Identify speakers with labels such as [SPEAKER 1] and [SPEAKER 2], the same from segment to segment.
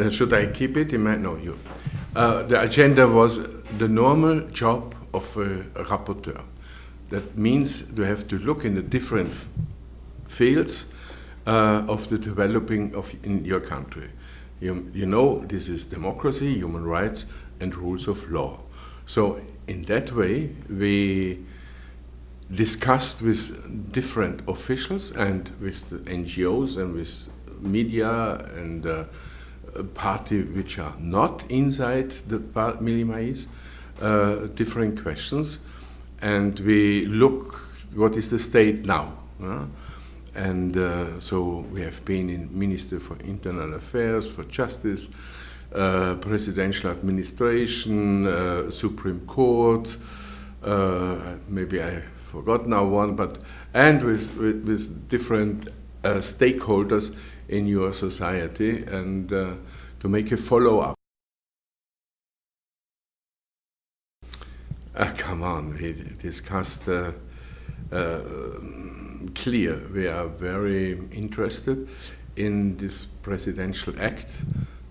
[SPEAKER 1] Should I keep it in mind? No, you. The agenda was the normal job of a rapporteur. That means you have to look in the different fields of the developing of in your country. You know, this is democracy, human rights, and rules of law. So in that way, we discussed with different officials and with the NGOs and with media and parties which are not inside the Millimais, different questions, and we look what is the state now. And so we have been in Minister for Internal Affairs, for Justice, Presidential Administration, Supreme Court, maybe I forgot now one, but and with different stakeholders in your society, and to make a follow-up. Come on, we discussed clear. We are very interested in this presidential act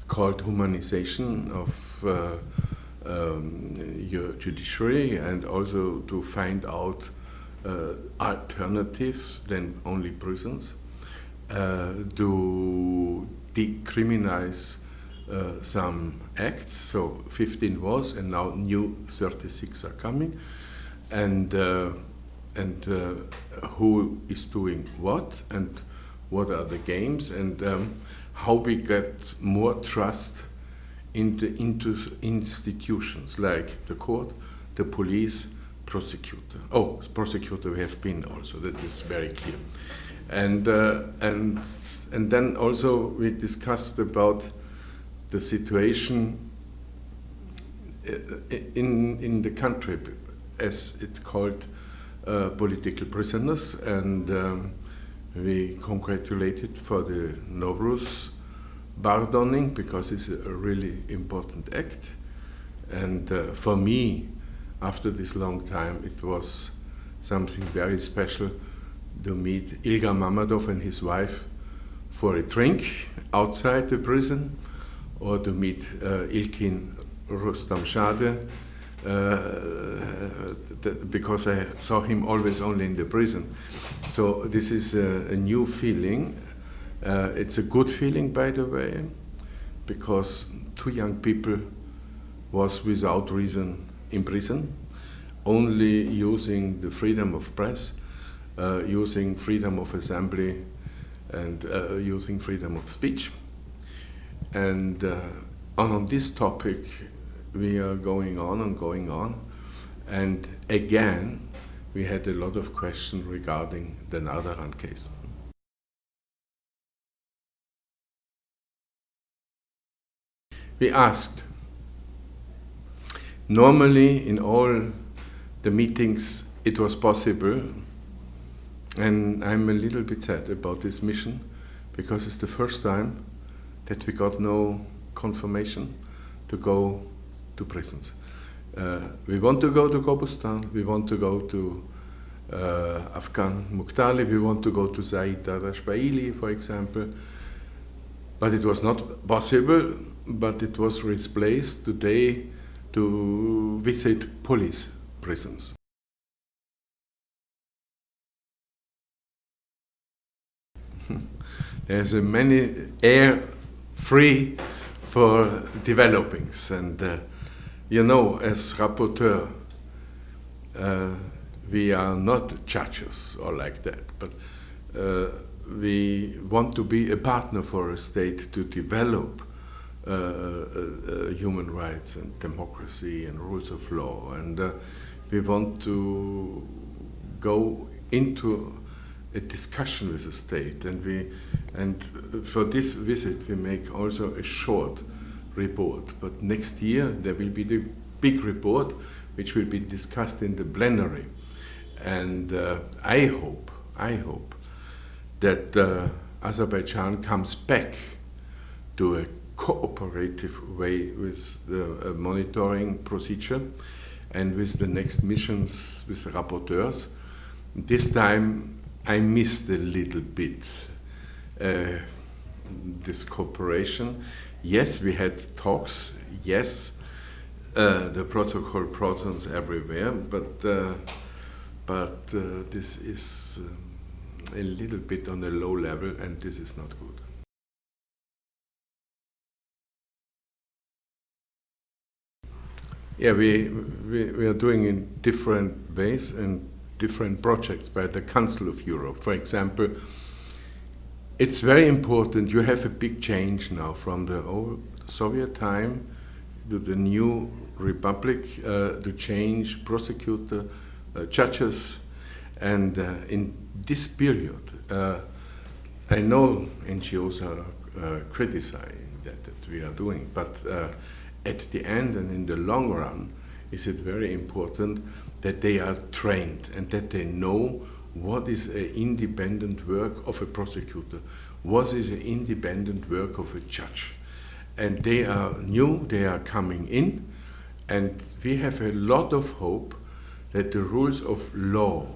[SPEAKER 1] called humanization of your judiciary, and also to find out alternatives than only prisons, to decriminalize some acts. So 15 was, and now new 36 are coming, and who is doing what, and what are the games, and how we get more trust into institutions like the court, the police, prosecutor. Oh, prosecutor we have been also, that is very clear. And then also we discussed about the situation in the country, as it's called, political prisoners, and we congratulated for the Novruz pardoning, because it's a really important act. And for me, after this long time, it was something very special to meet Ilgar Mammadov and his wife for a drink outside the prison, or to meet Ilkin Rustamzadeh, because I saw him always only in the prison. So this is a new feeling. It's a good feeling, by the way, because 2 young people was without reason in prison, only using the freedom of press, using freedom of assembly, and using freedom of speech. And on this topic, we are going on, and again, we had a lot of questions regarding the Nardaran case. We asked, normally in all the meetings it was possible, and I'm a little bit sad about this mission, because it's the first time that we got no confirmation to go to prisons. We want to go to Kobustan, we want to go to Afghan Mukhtarli, we want to go to Zaid Darashbaili, for example, but it was not possible, but it was replaced today to visit police prisons. There's a many air free for developings, and you know, as rapporteur, we are not judges or like that, but we want to be a partner for a state to develop human rights and democracy and rules of law, and we want to go into a discussion with the state, and for this visit we make also a short report, but next year there will be the big report which will be discussed in the plenary, and I hope that Azerbaijan comes back to a cooperative way with the monitoring procedure and with the next missions with the rapporteurs. This time I missed a little bit this cooperation. Yes, we had talks. Yes, the protocol protons everywhere, but this is a little bit on a low level, and this is not good. Yeah, we are doing in different ways and different projects by the Council of Europe. For example, it's very important. You have a big change now from the old Soviet time to the new republic, to change prosecutor, judges, and in this period, I know NGOs are criticizing that we are doing, but at the end and in the long run, is it very important that they are trained and that they know what is an independent work of a prosecutor, what is an independent work of a judge. And they are new, they are coming in, and we have a lot of hope that the rules of law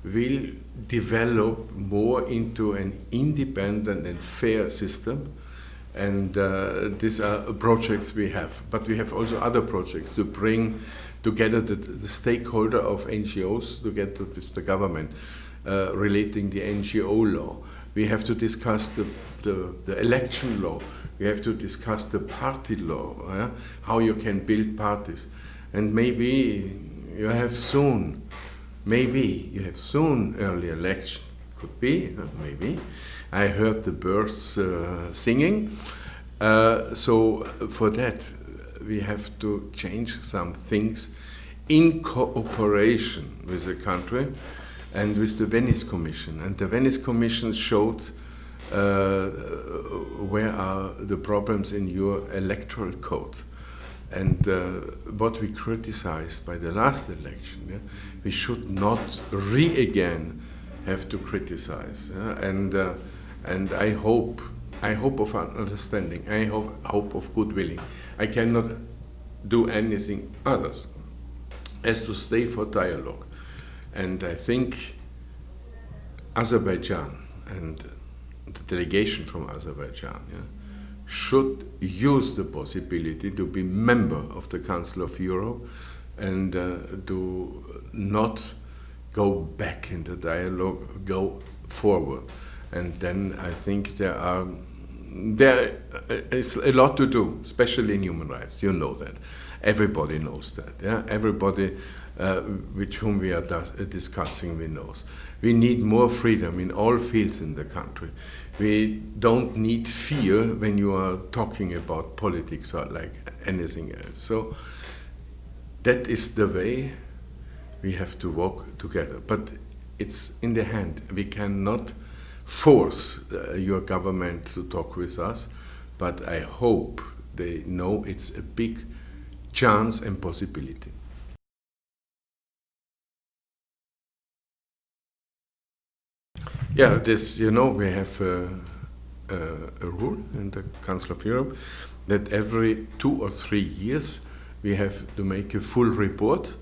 [SPEAKER 1] will develop more into an independent and fair system. And these are projects we have. But we have also other projects to bring together the stakeholder of NGOs together with the government, relating the NGO law. We have to discuss the election law. We have to discuss the party law, how you can build parties. And maybe you have soon early election. Could be, maybe. I heard the birds singing. So for that, we have to change some things in cooperation with the country and with the Venice Commission. And the Venice Commission showed where are the problems in your electoral code. And what we criticized by the last election, we should not again have to criticize. And I hope of an understanding. I hope of good willing. I cannot do anything others as to stay for dialogue. And I think Azerbaijan and the delegation from Azerbaijan should use the possibility to be member of the Council of Europe and do not go back in the dialogue, go forward. And then I think there is a lot to do, especially in human rights. You know that. Everybody knows that. Yeah? Everybody with whom we are discussing, we knows. We need more freedom in all fields in the country. We don't need fear when you are talking about politics or like anything else. So that is the way we have to walk together. But it's in the hand. We cannot force your government to talk with us, but I hope they know it's a big chance and possibility. Yeah, this, we have a rule in the Council of Europe that every 2 or 3 years we have to make a full report.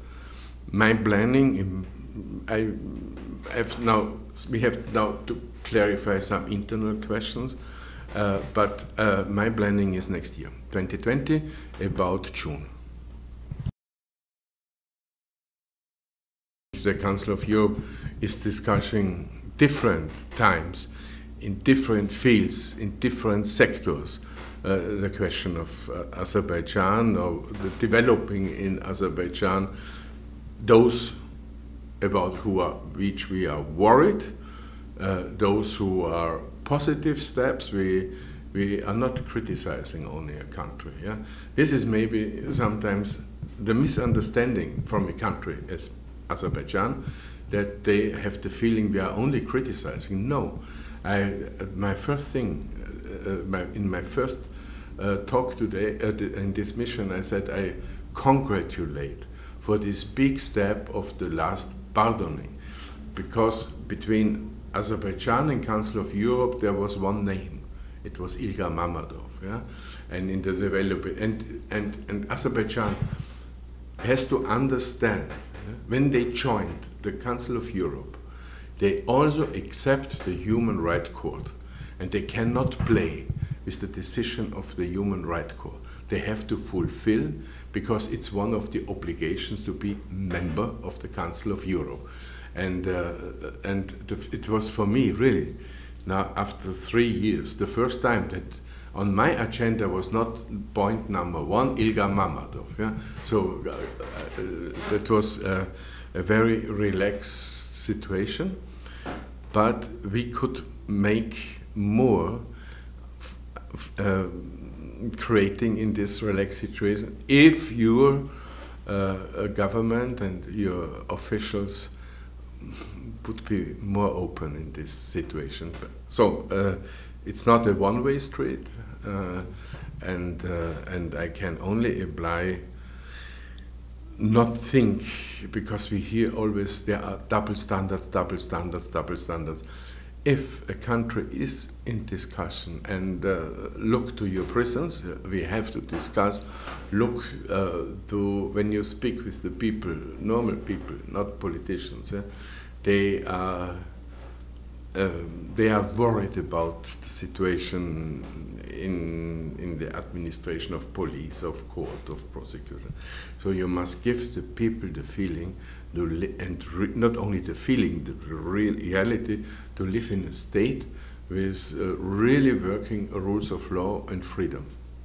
[SPEAKER 1] My planning, we have now to clarify some internal questions, but my planning is next year, 2020, about June. The Council of Europe is discussing different times, in different fields, in different sectors, the question of Azerbaijan or the developing in Azerbaijan, those about which we are worried, those who are positive steps. We are not criticizing only a country. Yeah? This is maybe sometimes the misunderstanding from a country as Azerbaijan, that they have the feeling we are only criticizing. No, my first thing, in my first talk today in this mission, I said I congratulate for this big step of the last pardoning, because between Azerbaijan and Council of Europe there was one name. It was Ilgar Mammadov, yeah? And in the development, and Azerbaijan has to understand, when they joined the Council of Europe, they also accept the Human Rights Court, and they cannot play with the decision of the Human Rights Court. They have to fulfill, because it's one of the obligations to be member of the Council of Europe. And it was for me really, now after 3 years, the first time that on my agenda was not point number one, Ilgar Mammadov. Yeah? So that was a very relaxed situation, but we could make more creating in this relaxed situation if your government and your officials would be more open in this situation. So it's not a one-way street, and I can only apply not think, because we hear always there are double standards, double standards, double standards. If a country is in discussion, and look to your prisons, we have to discuss, look to when you speak with the people, normal people, not politicians, they are worried about the situation in the administration of police, of court, of prosecution. So you must give the people the feeling, not only the feeling, the real reality, to live in a state with really working rules of law and freedom.